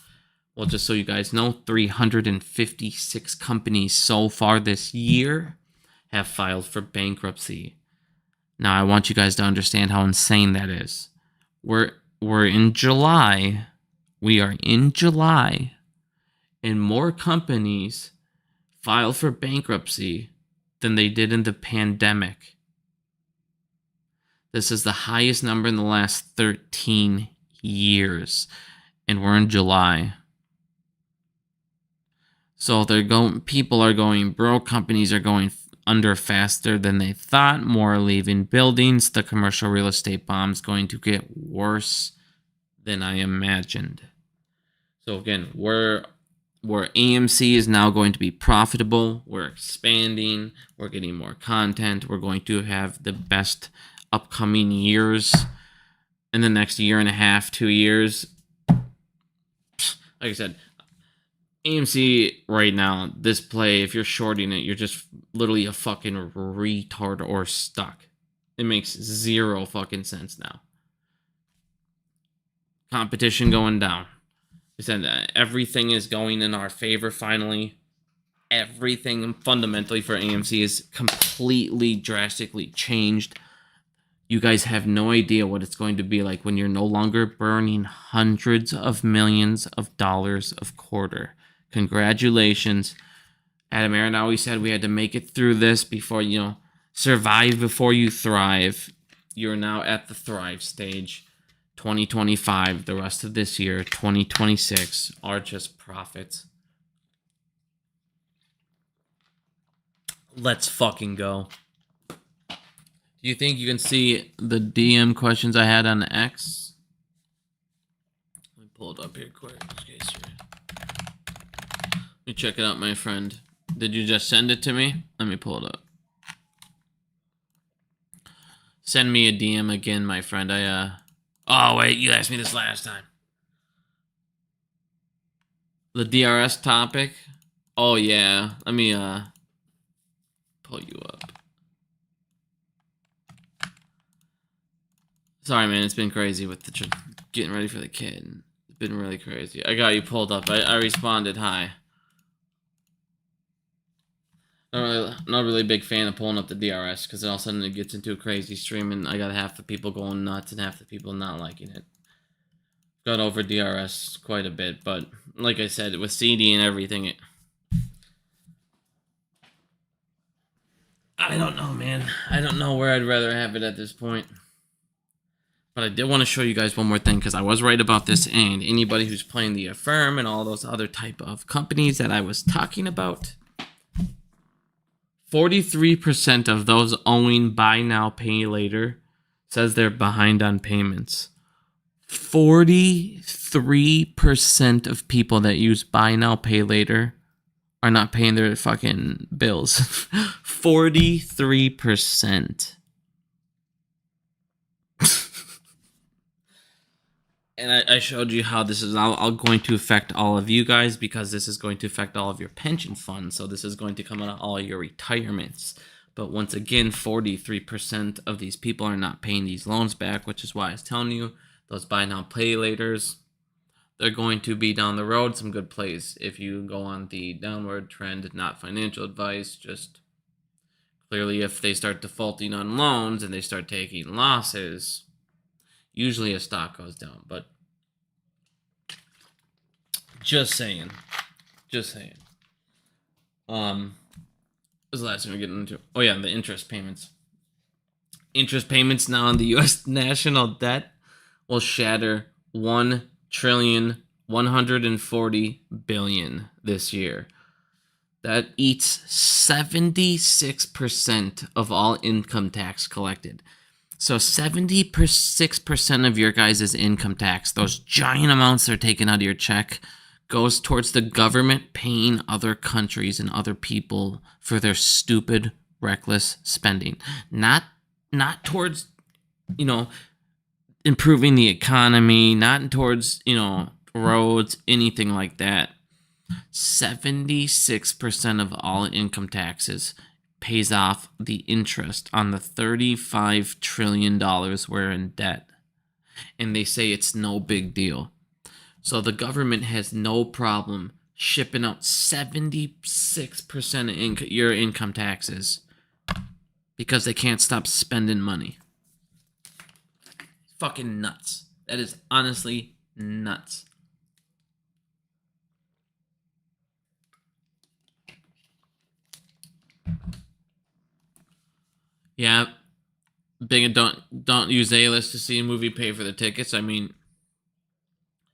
Well, just so you guys know, 356 companies so far this year have filed for bankruptcy. Now, I want you guys to understand how insane that is. We're in July. We are in July. And more companies file for bankruptcy than they did in the pandemic. This is the highest number in the last 13 years, and we're in July. So people are going broke, companies are going under faster than they thought, more are leaving buildings, the commercial real estate bomb's going to get worse than I imagined. So again, where AMC is now going to be profitable, we're expanding, we're getting more content, we're going to have the best upcoming years in the next year and a half, 2 years. Like I said, AMC right now, this play, if you're shorting it, you're just literally a fucking retard or stuck. It makes zero fucking sense now. Competition going down. I said everything is going in our favor finally. Everything fundamentally for AMC is completely drastically changed. You guys have no idea what it's going to be like when you're no longer burning hundreds of millions of dollars a quarter. Congratulations. Adam Aaron always said we had to make it through this before, survive before you thrive. You're now at the thrive stage. 2025, the rest of this year, 2026 are just profits. Let's fucking go. Do you think you can see the DM questions I had on X? Let me pull it up here quick. Let me check it out, my friend. Did you just send it to me? Let me pull it up. Send me a DM again, my friend. Oh, wait, you asked me this last time. The DRS topic? Oh, yeah. Let me, pull you up. Sorry, man. It's been crazy with the getting ready for the kid. It's been really crazy. I got you pulled up. I responded, hi. Not really a big fan of pulling up the DRS because all of a sudden it gets into a crazy stream and I got half the people going nuts and half the people not liking it. Got over DRS quite a bit, but like I said, with CD and everything, I don't know, man. I don't know where I'd rather have it at this point. But I did want to show you guys one more thing because I was right about this, and anybody who's playing the Affirm and all those other type of companies that I was talking about, 43% of those owing buy now, pay later says they're behind on payments. 43% of people that use buy now, pay later are not paying their fucking bills. 43%. And I showed you how this is all going to affect all of you guys because this is going to affect all of your pension funds. So this is going to come out of all your retirements. But once again, 43% of these people are not paying these loans back, which is why I was telling you, those buy now, pay laters, they're going to be down the road some good plays. If you go on the downward trend, not financial advice, just clearly if they start defaulting on loans and they start taking losses, usually a stock goes down, but just saying. What was the last thing we're getting into? Oh yeah, the interest payments. Interest payments now on the U.S. national debt will shatter $1,140 this year. That eats 76% of all income tax collected. So 76% of your guys' income tax, those giant amounts they're taking out of your check, goes towards the government paying other countries and other people for their stupid, reckless spending. Not towards, improving the economy, not towards, roads, anything like that. 76% of all income taxes pays off the interest on the $35 trillion we're in debt. And they say it's no big deal. So the government has no problem shipping out 76% of your income taxes because they can't stop spending money. Fucking nuts. That is honestly nuts. Yeah, big don't use A-list to see a movie. Pay for the tickets. I mean,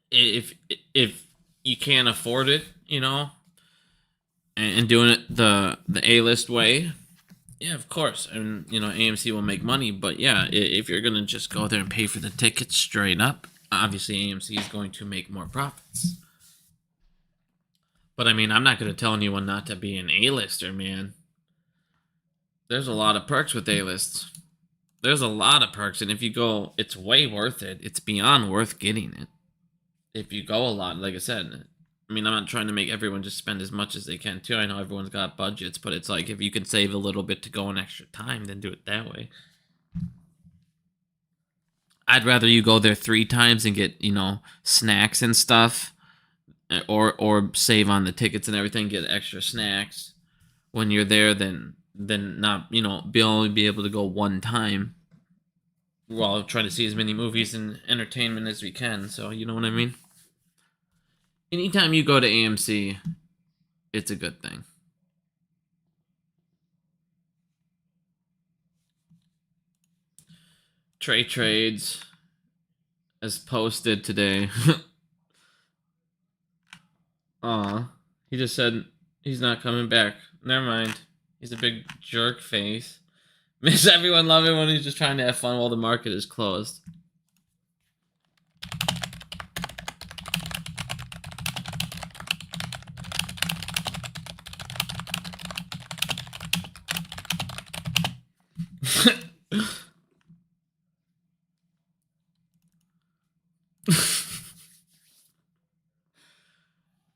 if you can't afford it, and doing it the A-list way, yeah, of course. And AMC will make money, but yeah, if you're gonna just go there and pay for the tickets straight up, obviously AMC is going to make more profits. But I mean, I'm not gonna tell anyone not to be an A-lister, man. There's a lot of perks with A-lists. There's a lot of perks, and if you go, it's way worth it. It's beyond worth getting it. If you go a lot, like I said, I mean, I'm not trying to make everyone just spend as much as they can, too. I know everyone's got budgets, but it's like, if you can save a little bit to go an extra time, then do it that way. I'd rather you go there 3 times and get, snacks and stuff, or save on the tickets and everything, get extra snacks when you're there, than not, only be able to go 1 time while trying to see as many movies and entertainment as we can. So, you know what I mean? Anytime you go to AMC, it's a good thing. Trey Trades as posted today. He just said he's not coming back. Never mind. He's a big jerk face. Makes everyone love him when he's just trying to have fun while the market is closed.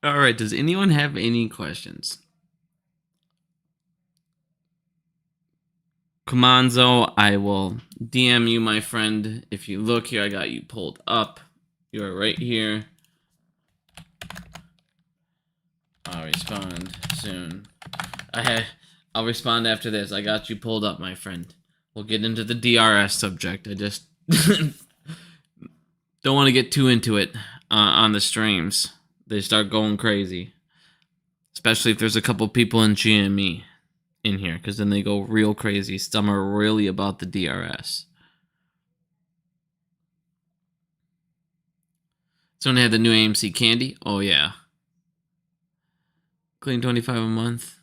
All right, does anyone have any questions? Comanzo, I will DM you, my friend. If you look here, I got you pulled up. You're right here. I'll respond soon. I'll respond after this. I got you pulled up, my friend. We'll get into the DRS subject. I just don't want to get too into it on the streams. They start going crazy. Especially if there's a couple people in GME in here, because then they go real crazy. Some are really about the DRS. Someone had the new AMC candy? Oh, yeah. Clean 25 a month.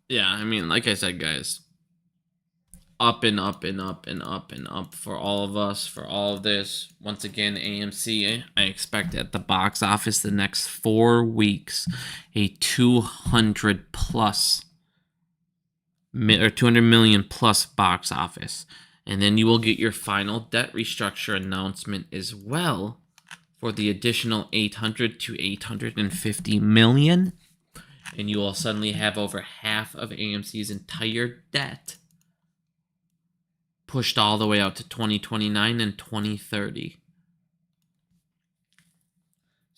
Yeah, I mean, like I said, guys, up and up and up and up and up for all of us, for all of this. Once again, AMC, I expect at the box office the next 4 weeks a 200 plus or 200 million plus box office. And then you will get your final debt restructure announcement as well for the additional 800 to 850 million. And you will suddenly have over half of AMC's entire debt pushed all the way out to 2029 and 2030.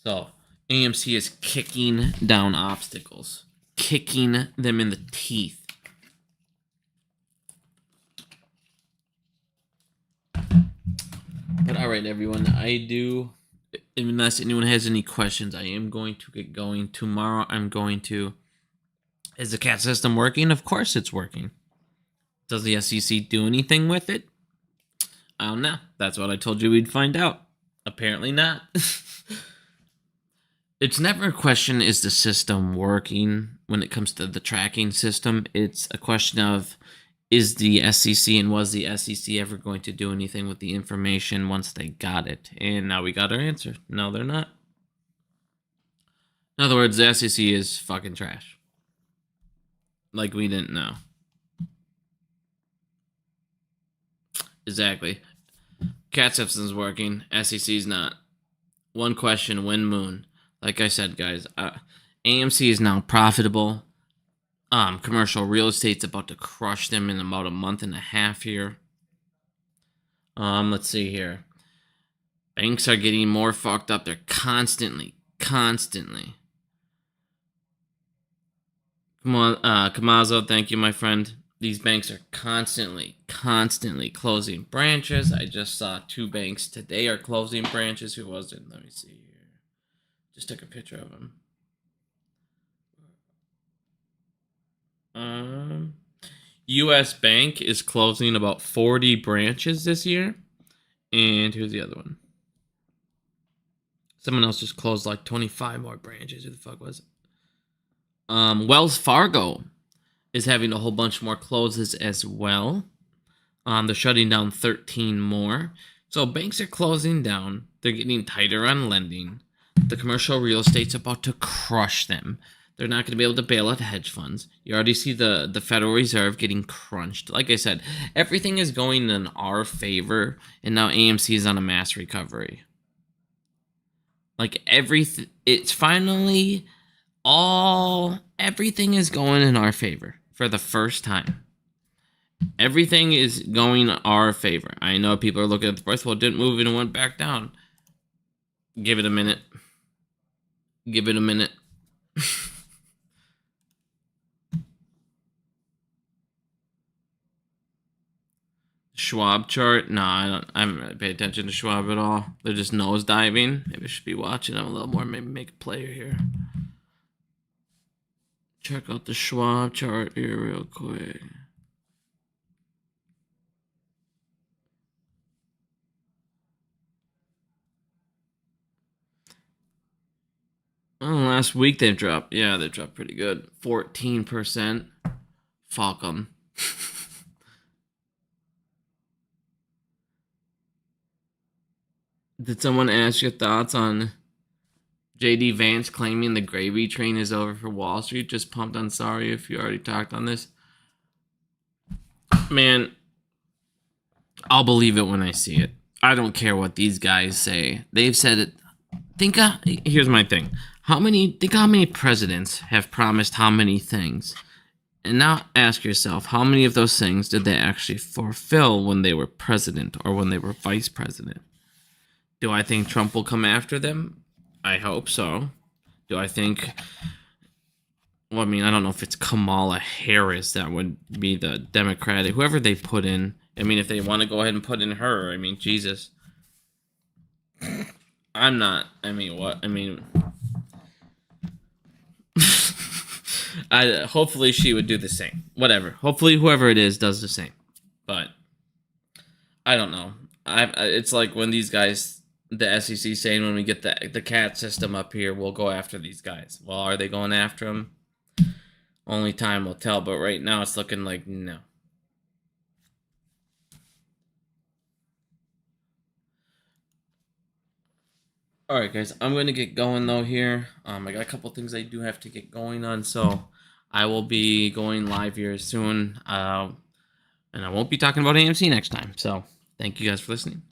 So AMC is kicking down obstacles, kicking them in the teeth. But all right, everyone, unless anyone has any questions, I am going to get going. Tomorrow is the CAT system working? Of course it's working. Does the SEC do anything with it? I don't know. That's what I told you we'd find out. Apparently not. It's never a question, is the system working when it comes to the tracking system? It's a question of, is the SEC and was the SEC ever going to do anything with the information once they got it? And now we got our answer. No, they're not. In other words, the SEC is fucking trash. Like we didn't know. Exactly. CAT system's working. SEC's not. One question, when moon. Like I said, guys, AMC is now profitable. Commercial real estate's about to crush them in about a month and a half here. Let's see here. Banks are getting more fucked up. They're constantly. Come on, Kamazo, thank you, my friend. These banks are constantly closing branches. I just saw 2 banks today are closing branches. Who was it? Let me see here. Just took a picture of them. U.S. Bank is closing about 40 branches this year. And here's the other one. Someone else just closed like 25 more branches. Who the fuck was it? Wells Fargo is having a whole bunch more closes as well. They're shutting down 13 more. So banks are closing down. They're getting tighter on lending. The commercial real estate's about to crush them. They're not going to be able to bail out hedge funds. You already see the Federal Reserve getting crunched. Like I said, everything is going in our favor, and now AMC is on a mass recovery. Like it's finally everything is going in our favor for the first time. Everything is going our favor. I know people are looking at the price. Well, it didn't move and it went back down. Give it a minute. Give it a minute. Schwab chart? No, I haven't really paid attention to Schwab at all. They're just nose diving. Maybe I should be watching them a little more. Maybe make a player here. Check out the Schwab chart here real quick. Oh, last week they've dropped. Yeah, they've dropped pretty good. 14%. Fuck them. Did someone ask your thoughts on JD Vance claiming the gravy train is over for Wall Street? Just pumped on sorry if you already talked on this. Man, I'll believe it when I see it. I don't care what these guys say. They've said it. Here's my thing. Think how many presidents have promised how many things? And now ask yourself, how many of those things did they actually fulfill when they were president or when they were vice president? Do I think Trump will come after them? I hope so. Do I think... Well, I mean, I don't know if it's Kamala Harris that would be the Democratic... Whoever they put in. I mean, if they want to go ahead and put in her, I mean, Jesus. I'm not... I mean, what? I mean... Hopefully she would do the same. Whatever. Hopefully whoever it is does the same. But... I don't know. It's like when these guys... The SEC saying when we get the CAT system up here, we'll go after these guys. Well, are they going after them? Only time will tell, but right now it's looking like no. Alright, guys, I'm going to get going, though, here. I got a couple things I do have to get going on, so I will be going live here soon. And I won't be talking about AMC next time, so thank you guys for listening.